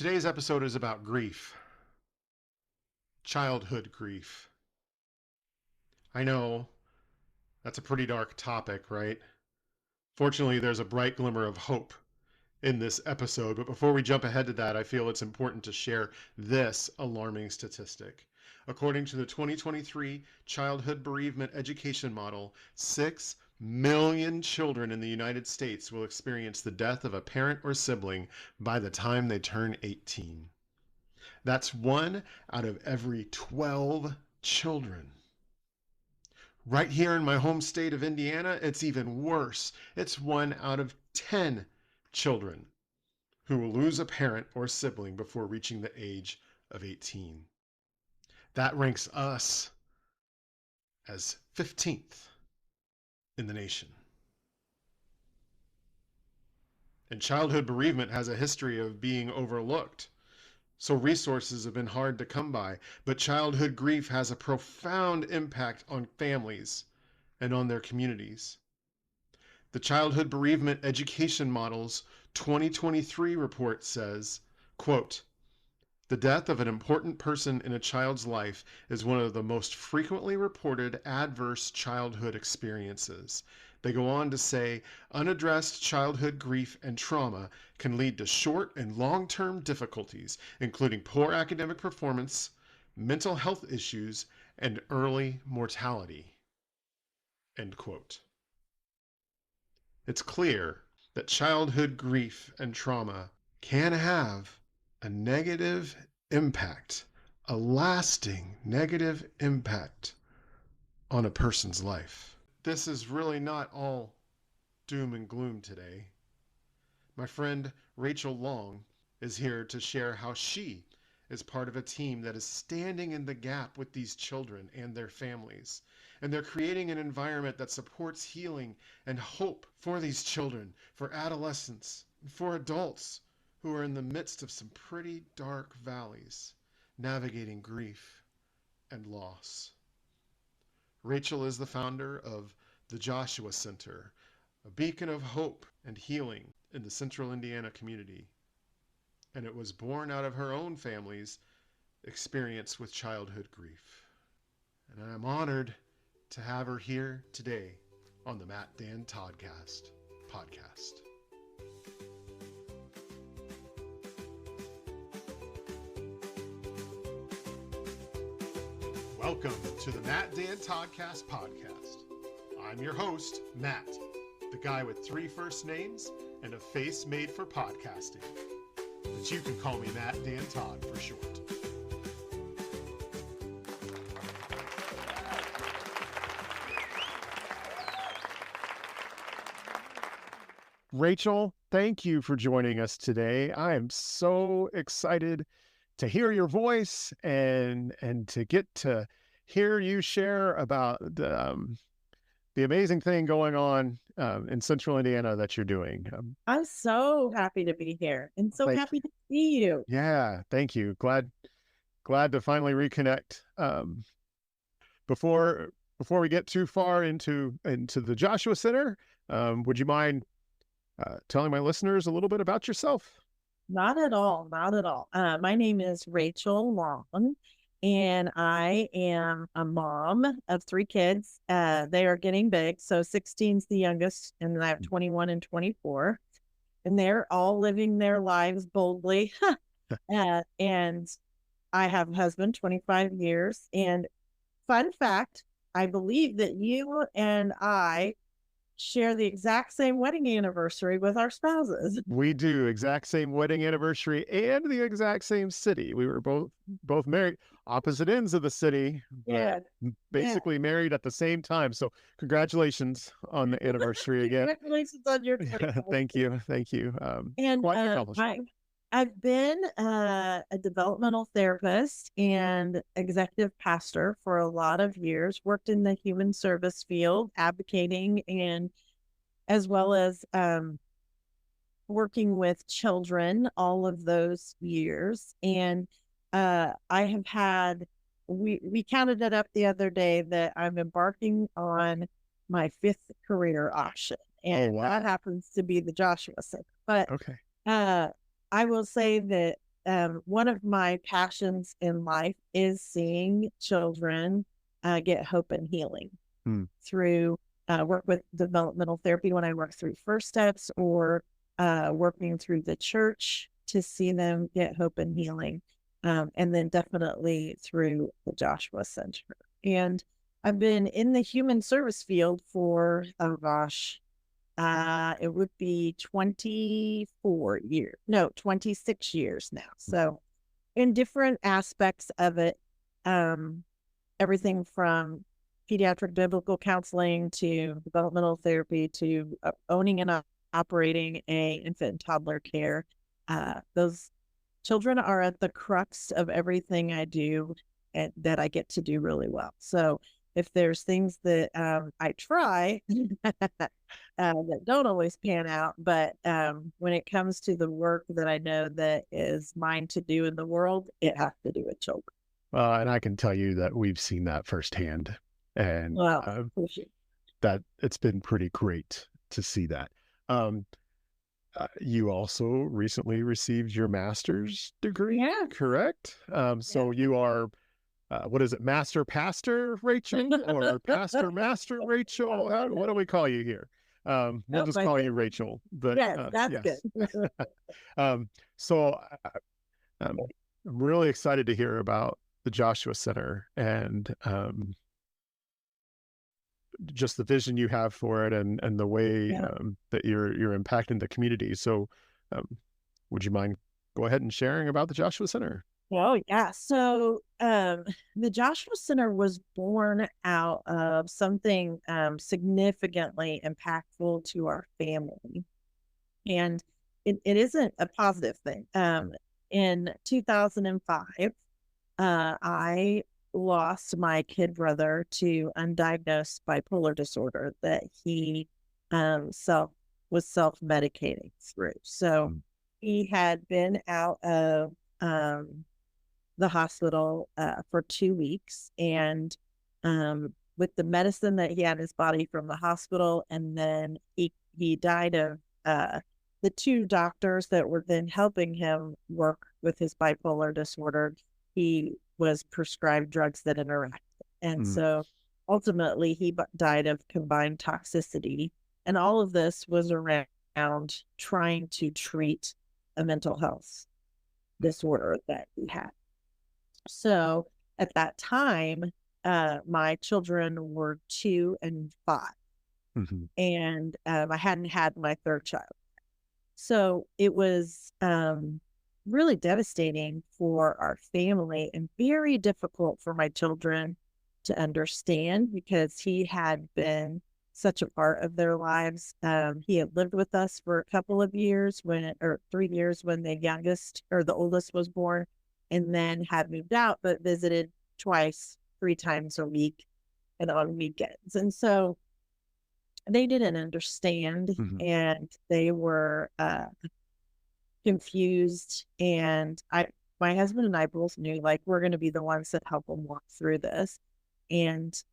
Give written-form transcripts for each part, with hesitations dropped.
Today's episode is about grief. Childhood grief. I know that's a pretty dark topic, right? Fortunately, there's a bright glimmer of hope in this episode, but before we jump ahead to that, I feel it's important to share this alarming statistic. According to the 2023 Childhood Bereavement Education Model, 6 million children in the United States will experience the death of a parent or sibling by the time they turn 18. That's 1 out of every 12 children. Right here in my home state of Indiana, it's even worse. It's 1 out of 10 children who will lose a parent or sibling before reaching the age of 18. That ranks us as 15th in the nation. And childhood bereavement has a history of being overlooked. So resources have been hard to come by, but childhood grief has a profound impact on families and on their communities. The Childhood Bereavement Education Model's 2023 report says, quote, "The death of an important person in a child's life is one of the most frequently reported adverse childhood experiences." They go on to say, unaddressed childhood grief and trauma can lead to short and long-term difficulties, including poor academic performance, mental health issues, and early mortality. End quote. It's clear that childhood grief and trauma can have a negative impact, a lasting negative impact on a person's life. This is really not all doom and gloom today. My friend Rachel Long is here to share how she is part of a team that is standing in the gap with these children and their families. And they're creating an environment that supports healing and hope for these children, for adolescents, for adults who are in the midst of some pretty dark valleys, navigating grief and loss. Rachel is the founder of the Joshua Center, a beacon of hope and healing in the central Indiana community. And it was born out of her own family's experience with childhood grief. And I'm honored to have her here today on the Matt Dan Toddcast podcast. Welcome to the Matt Dan Toddcast podcast. I'm your host, Matt, the guy with 3 first names and a face made for podcasting. But you can call me Matt Dan Todd for short. Rachel, thank you for joining us today. I am so excited to hear your voice and to get to hear you share about the amazing thing going on in central Indiana that you're doing. I'm so happy to be here and so happy to see you. Yeah, thank you. Glad to finally reconnect. Before we get too far into the Joshua Center, would you mind telling my listeners a little bit about yourself? Not at all. Not at all. My name is Rachel Long, and I am a mom of 3 kids. They are getting big. So 16's the youngest, and I have 21 and 24. And they're all living their lives boldly. And I have a husband, 25 years. And fun fact, I believe that you and I share the exact same wedding anniversary with our spouses. We do, exact same wedding anniversary and the exact same city. We were both married, opposite ends of the city, basically married at the same time. So congratulations on the anniversary again. Congratulations on your Thank you. And I've been a developmental therapist and executive pastor for a lot of years, worked in the human service field, advocating, and as well as working with children all of those years. And I have had, we counted it up the other day that I'm embarking on my 5th career option. And that happens to be the Joshua Center. But okay. I will say that one of my passions in life is seeing children get hope and healing Hmm. through work with developmental therapy when I work through First Steps, or working through the church to see them get hope and healing. And then definitely through the Joshua Center. And I've been in the human service field for, oh gosh, it would be 24 years, no, 26 years now. So in different aspects of it, um, everything from pediatric biblical counseling to developmental therapy to owning and operating a infant and toddler care. Those children are at the crux of everything I do, and that I get to do really well. So if there's things that I try that don't always pan out, but when it comes to the work that I know that is mine to do in the world, it has to do with children. And I can tell you that we've seen that firsthand, and Well, appreciate that it's been pretty great to see that. You also recently received your master's degree, Yeah. correct? So you are, what is it, Master Pastor Rachel or Pastor Master Rachel? What do we call you here? We'll Oh, just my call you goodness. Rachel. But Yes, that's yes. good. So I'm really excited to hear about the Joshua Center and just the vision you have for it, and the way Yeah. that you're impacting the community. So would you mind go ahead and sharing about the Joshua Center? Oh, yeah. So the Joshua Center was born out of something significantly impactful to our family. And it isn't a positive thing. In 2005, I lost my kid brother to undiagnosed bipolar disorder that he was self-medicating through. So Mm. he had been out of the hospital for 2 weeks, and with the medicine that he had in his body from the hospital, and then he died of the two doctors that were then helping him work with his bipolar disorder. He was prescribed drugs that interacted, and Mm. so ultimately he died of combined toxicity. And all of this was around trying to treat a mental health disorder that he had. So at that time, my children were 2 and 5, Mhm. and I hadn't had my third child. So it was really devastating for our family and very difficult for my children to understand, because he had been such a part of their lives. He had lived with us for a couple of years or 3 years when the youngest or the oldest was born, and then had moved out, but visited twice, 3 times a week and on weekends. And so they didn't understand, Mhm. and they were confused. And my husband and I both knew, like, we're going to be the ones that help them walk through this. And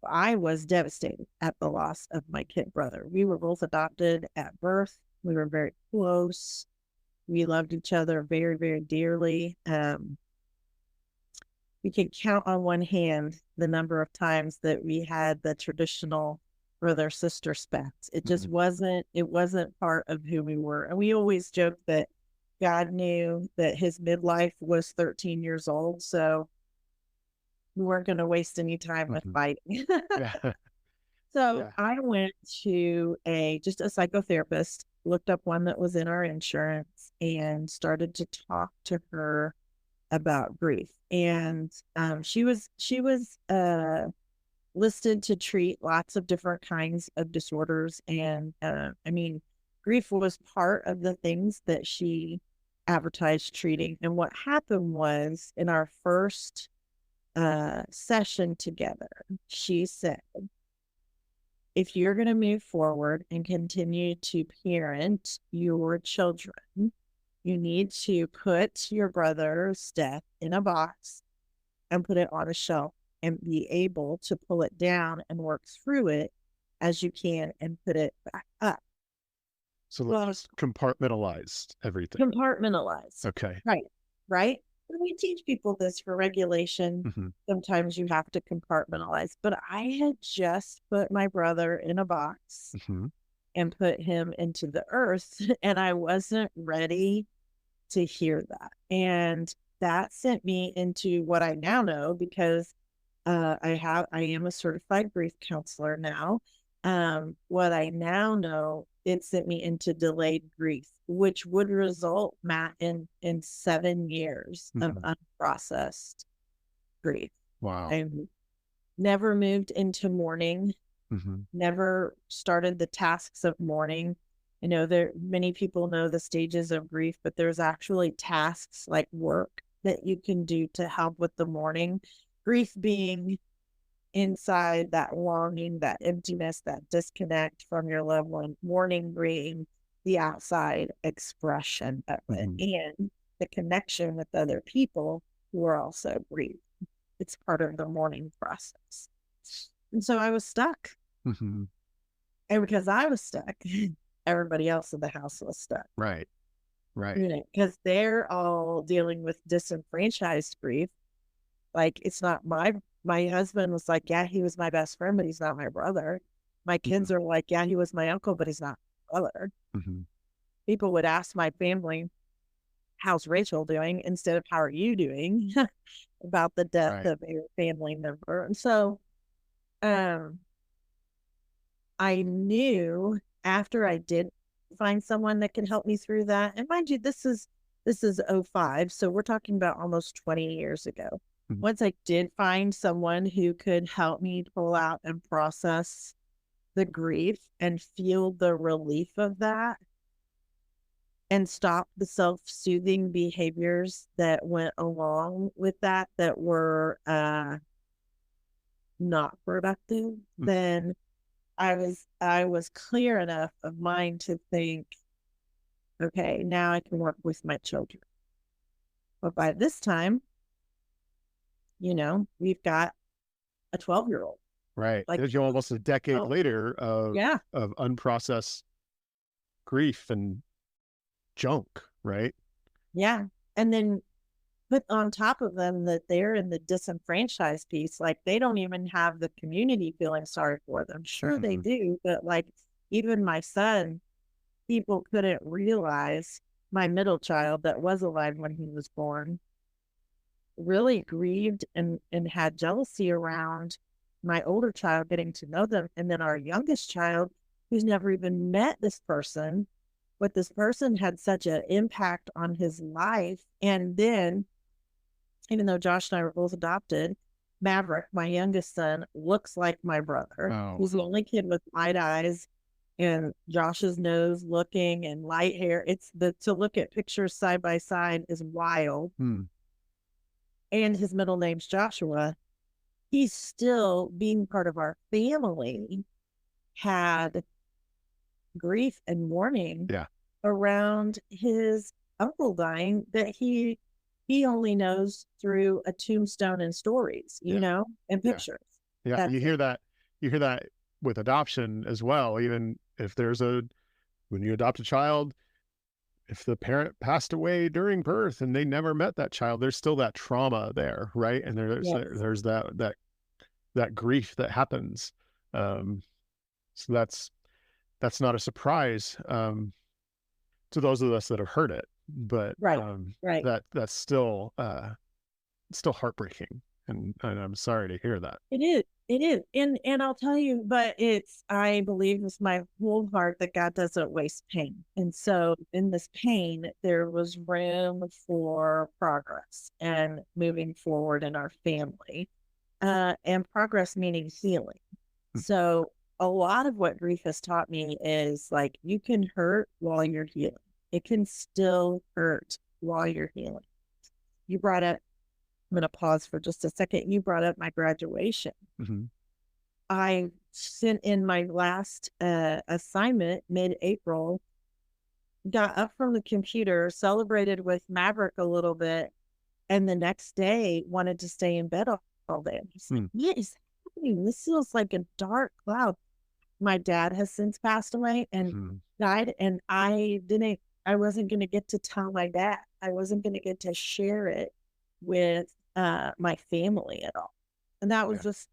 I was devastated at the loss of my kid brother. We were both adopted at birth. We were very close. We loved each other very, very dearly. We could count on one hand the number of times that we had the traditional brother sister spats. It just Mhm. it wasn't part of who we were. And we always joked that God knew that his midlife was 13 years old, so we weren't going to waste any time with Mhm. fighting. Yeah. So Yeah. I went to just a psychotherapist, looked up one that was in our insurance, and started to talk to her about grief. And she was listed to treat lots of different kinds of disorders. And I mean, grief was part of the things that she advertised treating. And what happened was, in our first session together, she said, if you're going to move forward and continue to parent your children, you need to put your brother's death in a box and put it on a shelf, and be able to pull it down and work through it as you can and put it back up. So Well, let's compartmentalize everything. compartmentalize. Okay. Right. And we teach people this for regulation. Hmm. Sometimes you have to compartmentalize. But I had just put my brother in a box Hmm. and put him into the earth, and I wasn't ready to hear that. And that sent me into what I now know, because I am a certified grief counselor now. What I now know, it sent me into delayed grief, which would result, Matt, in 7 years of Hmm. unprocessed grief. Wow. I never moved into mourning, Hmm. never started the tasks of mourning. I know there many people know the stages of grief, but there's actually tasks like work that you can do to help with the mourning. Grief being inside that longing, that emptiness, that disconnect from your loved one, mourning being the outside expression of it, Hmm. and the connection with other people who are also grieved. It's part of the mourning process. And so I was stuck. Hmm. And because I was stuck, everybody else in the house was stuck. Right. Right. You know, because they're all dealing with disenfranchised grief. Like, it's not my husband was like, yeah, he was my best friend, but he's not my brother. My kids are like, yeah, he was my uncle, but he's not my brother. Hmm. People would ask my family, how's Rachel doing, instead of how are you doing, about the death Right. of a family member. And so I knew after I did find someone that could help me through that. And mind you, this is 05. So we're talking about almost 20 years ago. Mhm. Once I did find someone who could help me pull out and process the grief and feel the relief of that and stop the self-soothing behaviors that went along with that, that were not productive, then I was clear enough of mind to think, okay, now I can work with my children. But by this time, we've got a 12-year-old. Right. Like, There's almost a decade oh, later of yeah, unprocessed grief and junk, right? yeah. And then put on top of them that they're in the disenfranchised piece, like they don't even have the community feeling sorry for them. Sure, they Mhm. do, but like even my son, people couldn't realize, my middle child that was alive when he was born, really grieved and had jealousy around my older child getting to know them. And then our youngest child, who's never even met this person, but this person had such an impact on his life. And then, even though Josh and I were both adopted, Maverick, my youngest son, looks like my brother. Oh. He's the only kid with light eyes and Josh's nose looking and light hair. To look at pictures side by side is wild. Hmm. And his middle name's Joshua. He's still, being part of our family, had grief and mourning Yeah. around his uncle dying that he only knows through a tombstone and stories, and Yeah. pictures. Yeah. That's You hear that with adoption as well. Even if when you adopt a child, if the parent passed away during birth and they never met that child, there's still that trauma there, right? And Yes. there's that grief that happens. So that's not a surprise to those of us that have heard it, but Right. that's still heartbreaking, and I'm sorry to hear that. It is. And I'll tell you, but I believe with my whole heart that God doesn't waste pain. And so in this pain, there was room for progress and moving forward in our family. And progress meaning healing. So a lot of what grief has taught me is, like, you can hurt while you're healing. It can still hurt while you're healing. You brought up, I'm going to pause for just a second. You brought up my graduation. Mhm. I sent in my last assignment mid-April, got up from the computer, celebrated with Maverick a little bit, and the next day wanted to stay in bed all day. I'm just like, what is happening? This feels like a dark cloud. my dad has since passed away and Mhm. died, and I wasn't going to get to tell my dad. I wasn't going to get to share it with my family at all. And that was Yeah. just,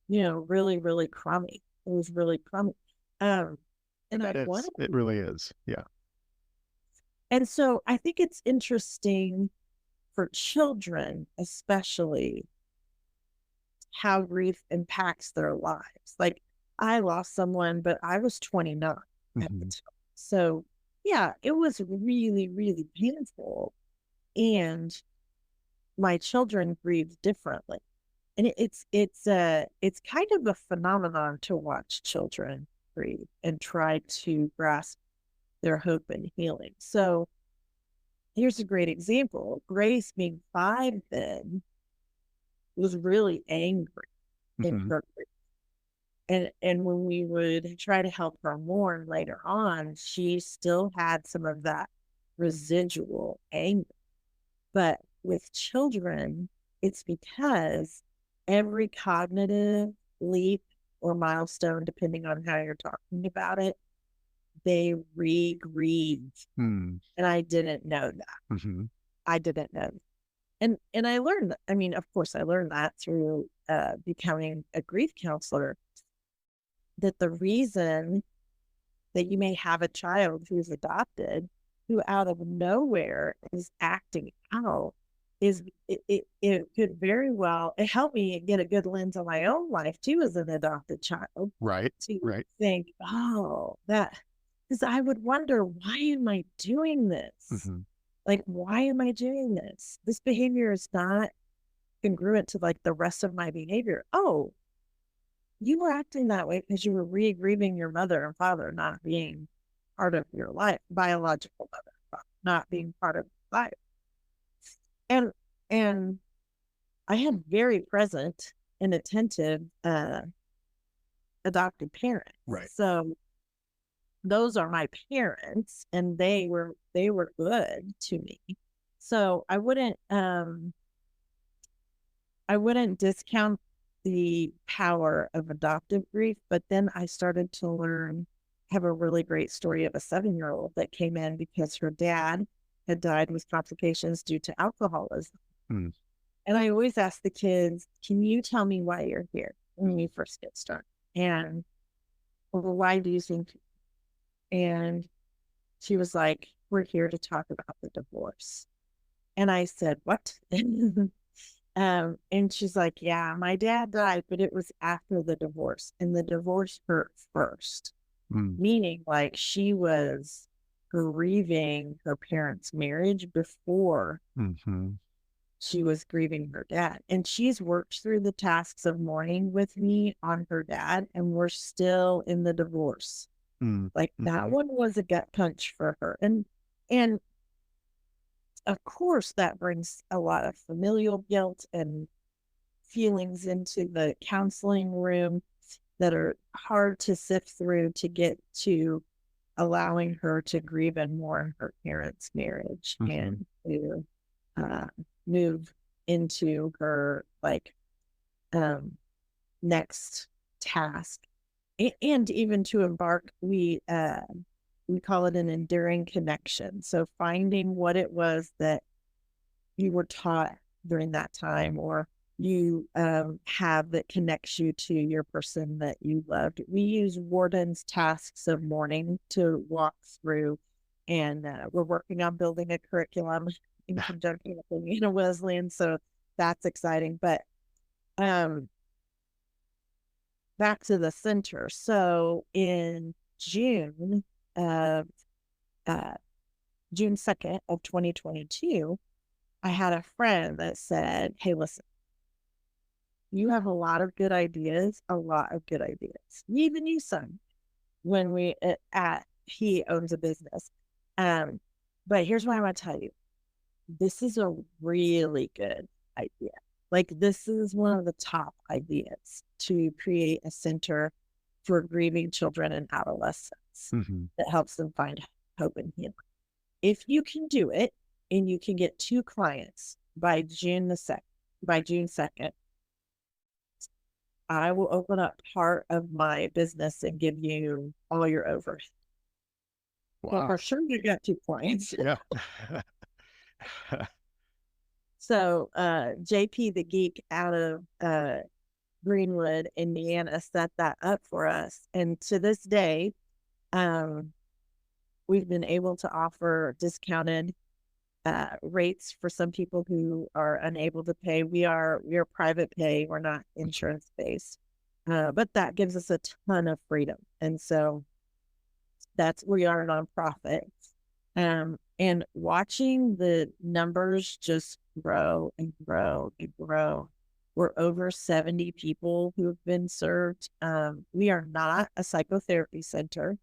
really, really crummy. It was really crummy. Um, and I wanted, It really is. Yeah. and so I think it's interesting for children, especially, how grief impacts their lives. Like, I lost someone, but I was 29 at the Mhm. time. So, yeah, it was really, really painful. And my children grieve differently. And it's kind of a phenomenon to watch children grieve and try to grasp their hope and healing. So, here's a great example. Grace, being 5 then, was really angry in Mhm. her grief. And when we would try to help her mourn later on, she still had some of that residual anger. But with children, it's because every cognitive leap or milestone, depending on how you're talking about it, they re-grieve. Mm. And I didn't know that. Mhm. I didn't know. And I learned that. I mean, of course, I learned that through becoming a grief counselor, that the reason that you may have a child who's adopted who out of nowhere is acting out is it could very well, it helped me get a good lens on my own life too as an adopted child, Right. to Right. think, oh, that, because I would wonder, why am I doing this? Mhm. Like, why am I doing this? This behavior is not congruent to like the rest of my behavior. Oh, you were acting that way because you were re-grieving your mother and father not being part of your life, biological mother and father not being part of your life. And and I had very present and attentive adopted parents. Right. So those are my parents, and they were good to me. So I wouldn't discount the power of adoptive grief, but then I started to learn, have a really great story of a 7-year-old that came in because her dad had died with complications due to alcoholism. Mm. And I always ask the kids, can you tell me why you're here when you first get started? And, well, why do you think? And she was like, we're here to talk about the divorce. And I said, what? And she's like, yeah, my dad died, but it was after the divorce, and the divorce hurt first, Mm. meaning like she was grieving her parents' marriage before Mhm. she was grieving her dad. And she's worked through the tasks of mourning with me on her dad, and we're still in the divorce. Mm. Like, that Mhm. one was a gut punch for her. And of course, that brings a lot of familial guilt and feelings into the counseling room that are hard to sift through to get to allowing her to grieve and mourn her parents' marriage Mhm. and to uh, move into her like next task, and even to embark. We call it an enduring connection. So finding what it was that you were taught during that time, or you have, that connects you to your person that you loved. We use Warden's tasks of mourning to walk through, and we're working on building a curriculum in conjunction with Indiana Wesleyan. So that's exciting. But back to the center. So in June of uh, June 2nd of 2022, I had a friend that said, hey, listen, you have a lot of good ideas, a lot of good ideas. Even you, son, when he owns a business. But here's what I want to tell you. This is a really good idea. Like, this is one of the top ideas to create a center for grieving children and adolescents Mhm. that helps them find hope and healing. If you can do it, and you can get 2 clients by June 2nd, I will open up part of my business and give you all your overhead. Well, Wow. for sure, you got 2 clients. Yeah. So, JP the Geek out of Greenwood, Indiana, set that up for us. And to this day, we've been able to offer discounted rates for some people who are unable to pay. We are private pay. We're not insurance based, but that gives us a ton of freedom. And so we are a nonprofit. And watching the numbers just grow and grow and grow. We're over 70 people who've been served. We are not a psychotherapy center,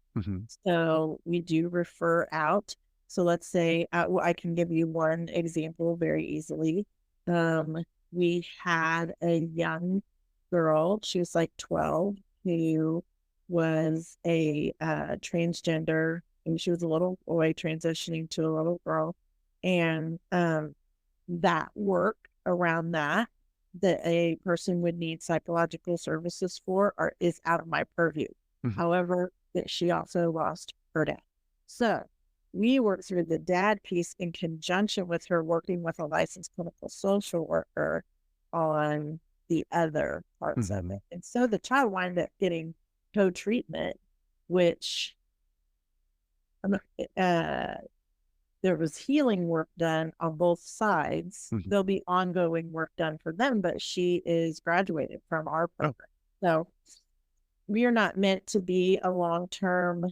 so we do refer out. So let's say I can give you one example very easily. We had a young girl, she was like 12, who was a transgender, and she was a little boy transitioning to a little girl. And that work around that a person would need psychological services for is out of my purview. However, that she also lost her dad. So we worked through the dad piece in conjunction with her working with a licensed clinical social worker on the other parts of it. And so the child wound up getting co-treatment, which there was healing work done on both sides. There'll be ongoing work done for them, but she is graduated from our program. So we are not meant to be a long-term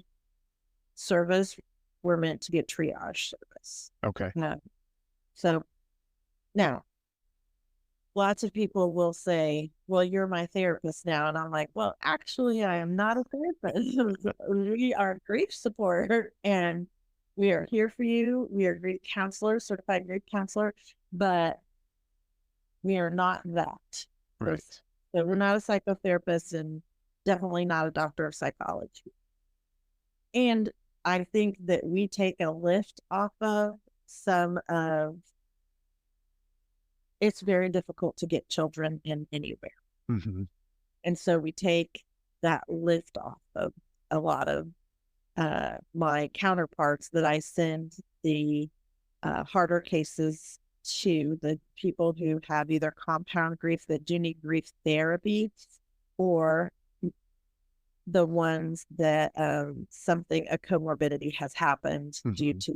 service. We're meant to be a triage service. Okay. So now, lots of people will say, well, you're my therapist now. And I'm like, well, actually, I am not a therapist. We are grief support, and we are here for you. We are grief counselors, certified grief counselor, but we are not that. Right. So we're not a psychotherapist, and definitely not a doctor of psychology. And I think that we take a lift off of some of, it's very difficult to get children in anywhere. And so we take that lift off of a lot of my counterparts that I send the harder cases to, the people who have either compound grief that do need grief therapy, or the ones that a comorbidity has happened due to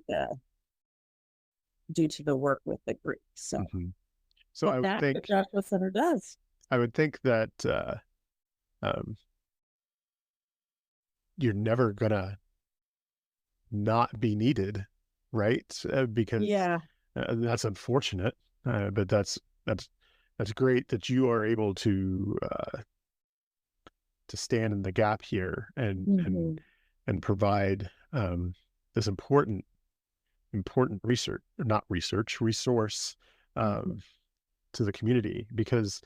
the work with the grief. So, so I would think the Joshua Center does. I would think that you're never gonna not be needed, right? Because that's unfortunate, but that's great that you are able to stand in the gap here and provide this important resource to the community. Because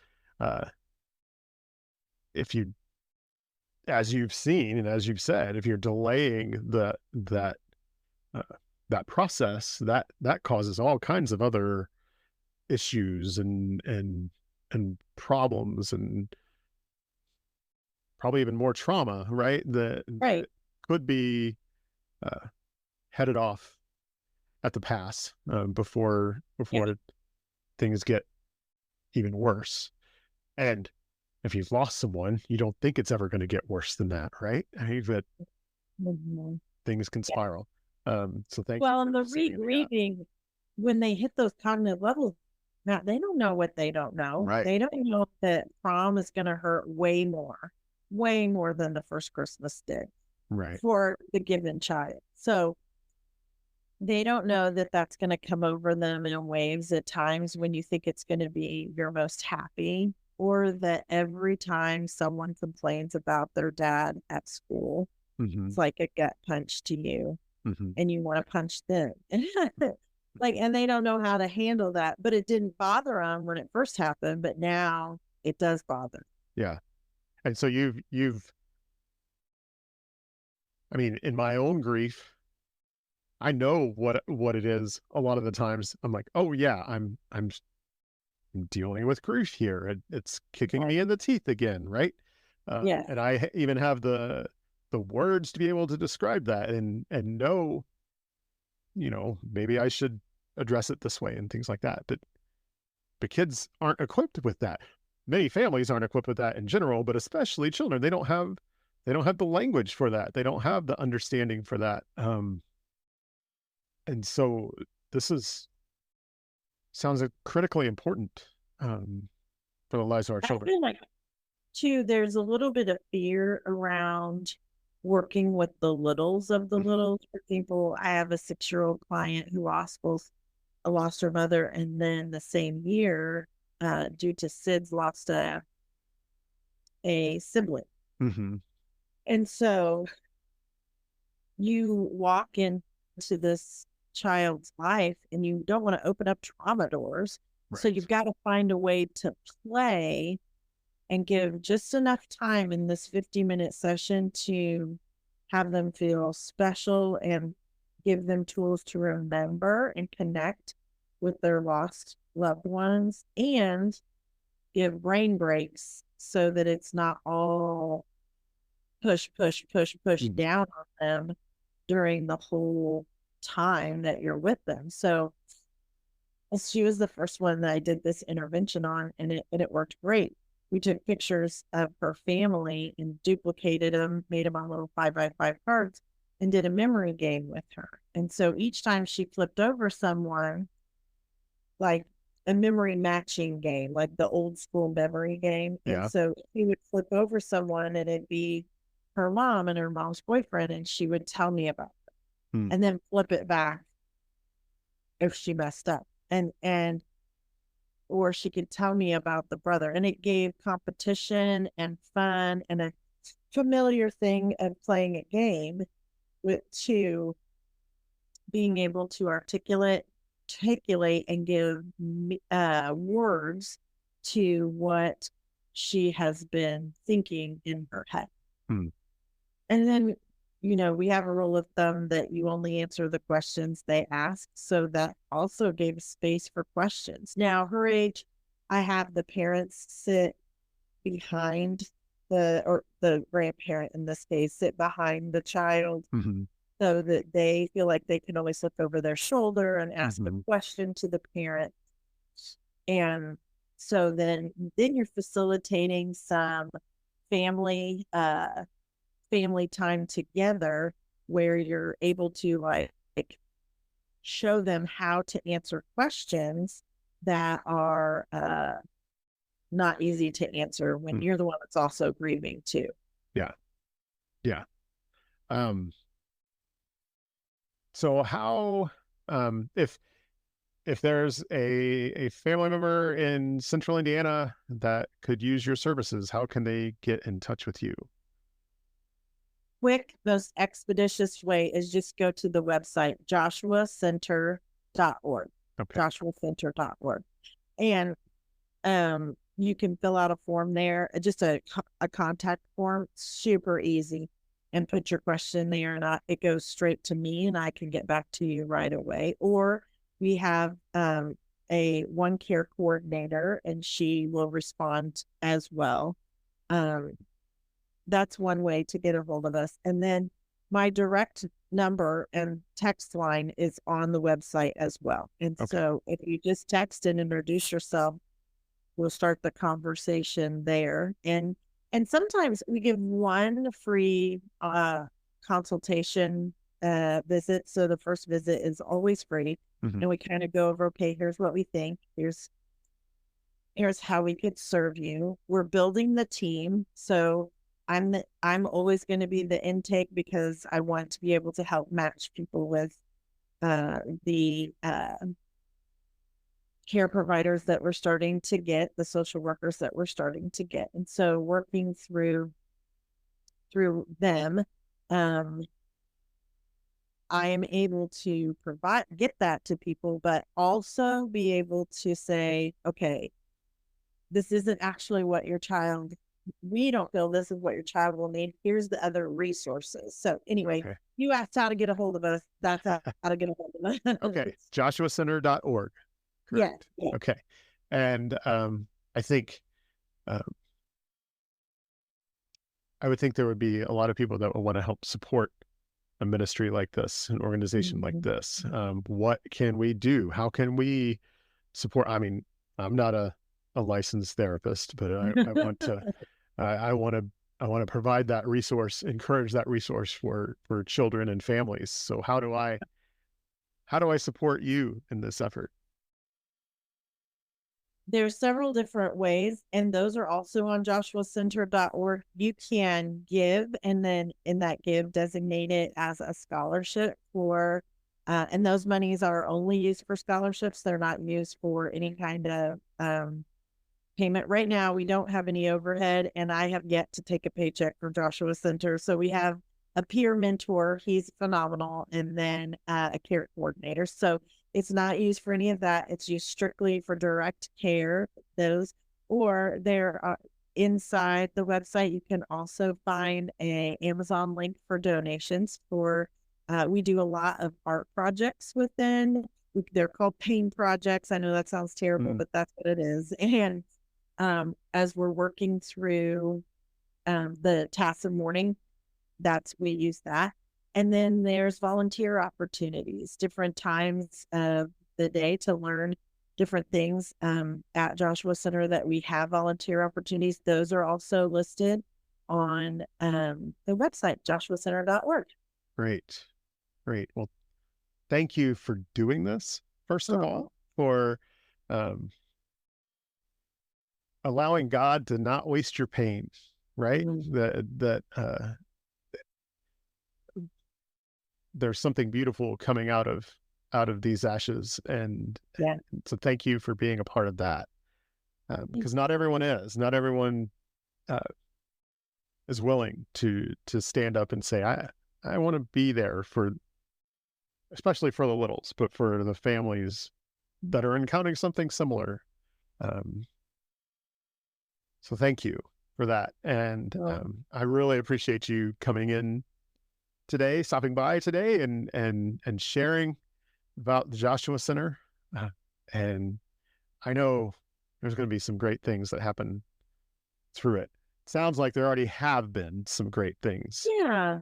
if you, as you've seen and as you've said, if you're delaying that process, that causes all kinds of other issues and problems, and probably even more trauma, right? That could be headed off at the pass before things get even worse. And if you've lost someone, you don't think it's ever going to get worse than that, right? I mean, that things can spiral. So thank you. Well, and the grieving, when they hit those cognitive levels, now they don't know what they don't know. Right. They don't know that prom is going to hurt way more than the first Christmas did, right, for the given child. So they don't know that that's going to come over them in waves at times when you think it's going to be your most happy, or that every time someone complains about their dad at school, it's like a gut punch to you, and you want to punch them. And they don't know how to handle that, but it didn't bother them when it first happened, but now it does bother. Yeah. And so you've, I mean, in my own grief, I know what it is. A lot of the times I'm like, oh yeah, I'm I'm dealing with grief here, and it's kicking me in the teeth again, right? Yeah. And I even have the words to be able to describe that and know, maybe I should address it this way and things like that. But kids aren't equipped with that. Many families aren't equipped with that in general, but especially children. They don't have the language for that. They don't have the understanding for that. And so this sounds critically important for the lives of our I children. feel like too, there's a little bit of fear around working with the littles of the littles. For example, I have a 6-year-old client who lost her mother, and then the same year, due to SIDS, lost a sibling. Mm-hmm. And so you walk into this child's life and you don't want to open up trauma doors. So Right. you've got to find a way to play and give just enough time in this 50-minute session to have them feel special and give them tools to remember and connect with their lost loved ones, and give brain breaks so that it's not all push Mm. down on them during the whole time that you're with them. So she was the first one that I did this intervention on, and it worked great. We took pictures of her family and duplicated them, made them on little 5x5 cards, and did a memory game with her. And so each time she flipped over someone, like a memory matching game, like the old school memory game. And Yeah. so he would flip over someone and it'd be her mom and her mom's boyfriend, and she would tell me about them, Mm. and then flip it back if she messed up. And or she could tell me about the brother, and it gave competition and fun and a familiar thing of playing a game with to being able to articulate and give words to what she has been thinking in her head. Mm. And then, we have a rule of thumb that you only answer the questions they ask. So that also gave space for questions. Now, her age, I have the parents sit behind or the grandparent in this case, sit behind the child, Mm-hmm. so that they feel like they can always look over their shoulder and ask Mhm. a question to the parent. And so then you're facilitating some family time together, where you're able to like show them how to answer questions that are not easy to answer when Mm. you're the one that's also grieving too. Yeah. Yeah. So how, if there's a family member in central Indiana that could use your services, how can they get in touch with you? Quick, most expeditious way is just go to the website, joshuacenter.org, Okay. joshuacenter.org. And you can fill out a form there, just a contact form, super easy, and put your question there, and it goes straight to me, and I can get back to you right away. Or we have a one care coordinator, and she will respond as well. That's one way to get a hold of us. And then my direct number and text line is on the website as well. And Okay. so if you just text and introduce yourself, we'll start the conversation there. And sometimes we give one free consultation visit. So the first visit is always free. Mhm. And we kind of go over, okay, here's what we think. Here's how we could serve you. We're building the team. So I'm always going to be the intake, because I want to be able to help match people with the care providers that we're starting to get, the social workers that we're starting to get. And so working through them, I am able to get that to people, but also be able to say, okay, this isn't actually what we don't feel this is what your child will need. Here's the other resources. So anyway, Okay. you asked how to get a hold of us. That's how to get a hold of us. Okay. joshuacenter.org. Yeah, Correct. yeah. Okay. And I think I would think there would be a lot of people that would want to help support a ministry like this, an organization like Mhm. this. What can we do? How can we support? I mean, I'm not a licensed therapist, but I want to, I want to, I want to provide that resource, encourage that resource for children and families. So how do I support you in this effort? There's several different ways, and those are also on joshuacenter.org. You can give, and then in that give, designate it as a scholarship for, and those monies are only used for scholarships. They're not used for any kind of payment. Right now, we don't have any overhead, and I have yet to take a paycheck for Joshua Center. So we have a peer mentor. He's phenomenal. And then a care coordinator. So it's not used for any of that. It's used strictly for direct care. Those, or there are inside the website, you can also find a Amazon link for donations for, we do a lot of art projects within, they're called pain projects. I know that sounds terrible, but that's what it is. And as we're working through the tasks of mourning, we use that. And then there's volunteer opportunities, different times of the day to learn different things at Joshua Center that we have volunteer opportunities. Those are also listed on the website, joshuacenter.org. Great. Great. Well, thank you for doing this, first of all, for allowing God to not waste your pain, right? That there's something beautiful coming out of these ashes, and so thank you for being a part of that, because not everyone is willing to stand up and say, I want to be there for, especially for the littles, but for the families that are encountering something similar. So thank you for that. And I really appreciate you coming in today, stopping by today, and sharing about the Joshua Center. And I know there's going to be some great things that happen through it. Sounds like there already have been some great things. Yeah.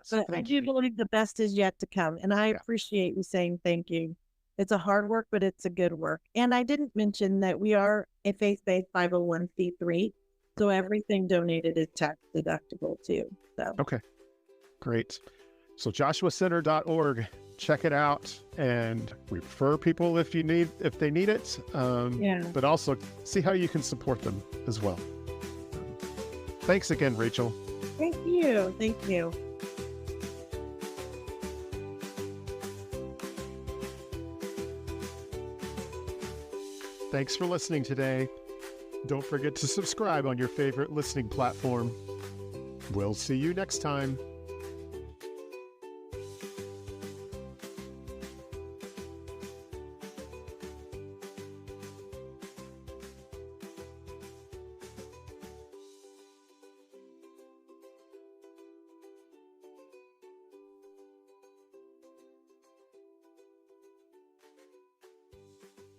So but I do believe the best is yet to come. And I appreciate you saying thank you. It's a hard work, but it's a good work. And I didn't mention that we are a faith-based 501c3. So everything donated is tax deductible too. So okay. Great. So joshuacenter.org, check it out, and we refer people if they need it. But also see how you can support them as well. Thanks again, Rachel. Thank you. Thanks for listening today. Don't forget to subscribe on your favorite listening platform. We'll see you next time.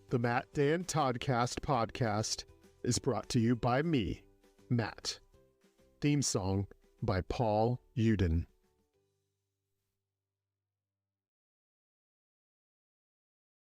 The Matt Dan Toddcast podcast is brought to you by me, Matt. Theme song by Paul Uden.